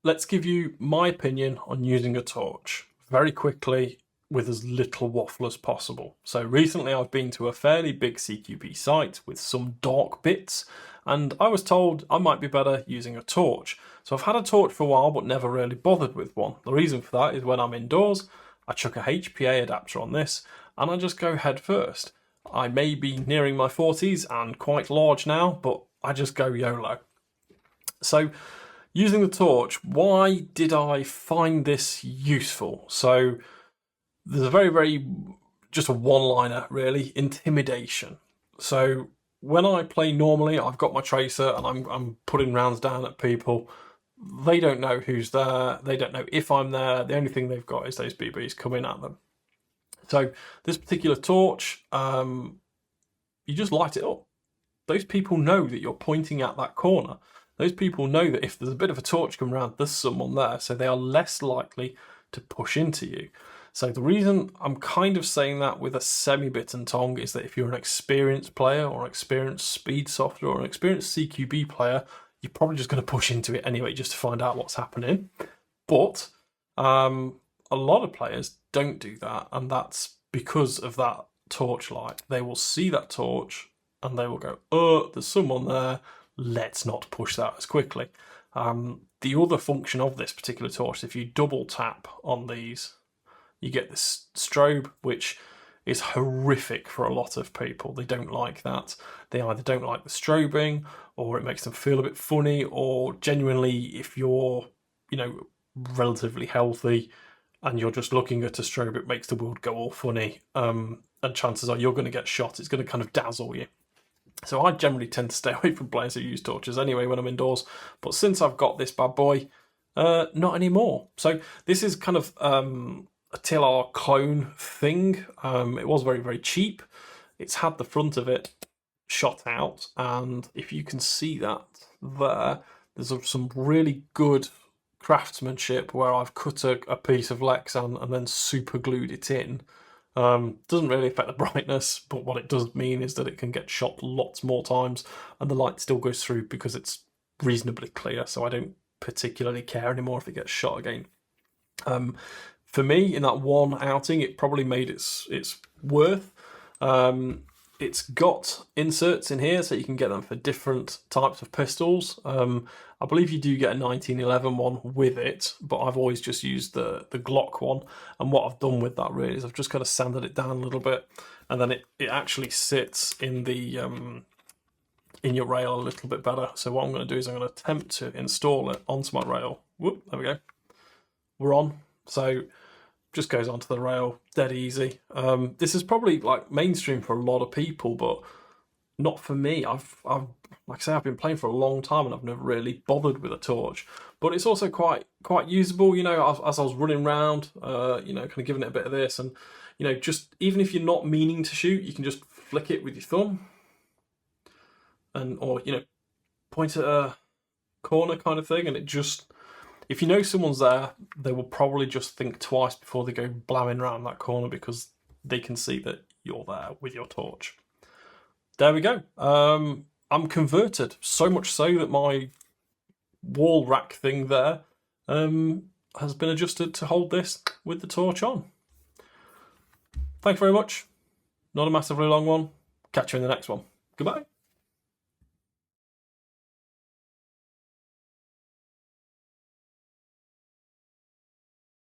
let's give you my opinion on using a torch very quickly with as little waffle as possible. So recently I've been to a fairly big CQB site with some dark bits, and I was told I might be better using a torch. So I've had a torch for a while but never really bothered with one. The reason for that is when I'm indoors, I chuck a HPA adapter on this and I just go head first. I may be nearing my 40s and quite large now, but I just go YOLO. So using the torch, why did I find this useful? So there's a very, just a one-liner really, intimidation. So when I play normally, I've got my tracer and I'm putting rounds down at people. They don't know who's there. They don't know if I'm there. The only thing they've got is those BBs coming at them. So this particular torch, you just light it up. Those people know that you're pointing at that corner. Those people know that if there's a bit of a torch coming around, there's someone there. So they are less likely to push into you. So the reason I'm kind of saying that with a semi-bit and tong is that if you're an experienced player or an experienced speed softer or an experienced CQB player, you're probably just going to push into it anyway just to find out what's happening. But a lot of players don't do that, and that's because of that torch light. They will see that torch and they will go, oh, there's someone there, let's not push that as quickly. The other function of this particular torch, if you double tap on these, you get this strobe, which is horrific for a lot of people. They don't like that. They either don't like the strobing, or it makes them feel a bit funny, or genuinely, if you're, relatively healthy and you're just looking at a strobe, it makes the world go all funny. And chances are you're going to get shot. It's going to kind of dazzle you. So I generally tend to stay away from players who use torches anyway when I'm indoors. But since I've got this bad boy, not anymore. So this is kind of a TLR clone thing. It was very cheap. It's had the front of it shot out, and if you can see that there's some really good craftsmanship where I've cut a piece of Lexan and then super glued it in. Doesn't really affect the brightness, but what it does mean is that it can get shot lots more times and the light still goes through because it's reasonably clear, so I don't particularly care anymore if it gets shot again. For me, in that one outing, it probably made its worth. It's got inserts in here, so you can get them for different types of pistols. I believe you do get a 1911 one with it, but I've always just used the Glock one. And what I've done with that really is I've just kind of sanded it down a little bit, and then it actually sits in the in your rail a little bit better. So what I'm going to do is I'm going to attempt to install it onto my rail. Whoop, there we go. We're on. So just goes onto the rail, dead easy. This is probably like mainstream for a lot of people, but not for me. I've like I say, I've been playing for a long time and I've never really bothered with a torch. But it's also quite usable, as I was running around, kind of giving it a bit of this, and just even if you're not meaning to shoot, you can just flick it with your thumb, or point at a corner kind of thing, and it just, if you know someone's there, they will probably just think twice before they go blamming around that corner because they can see that you're there with your torch. There we go. I'm converted, so much so that my wall rack thing there has been adjusted to hold this with the torch on. Thanks very much. Not a massively long one. Catch you in the next one. Goodbye.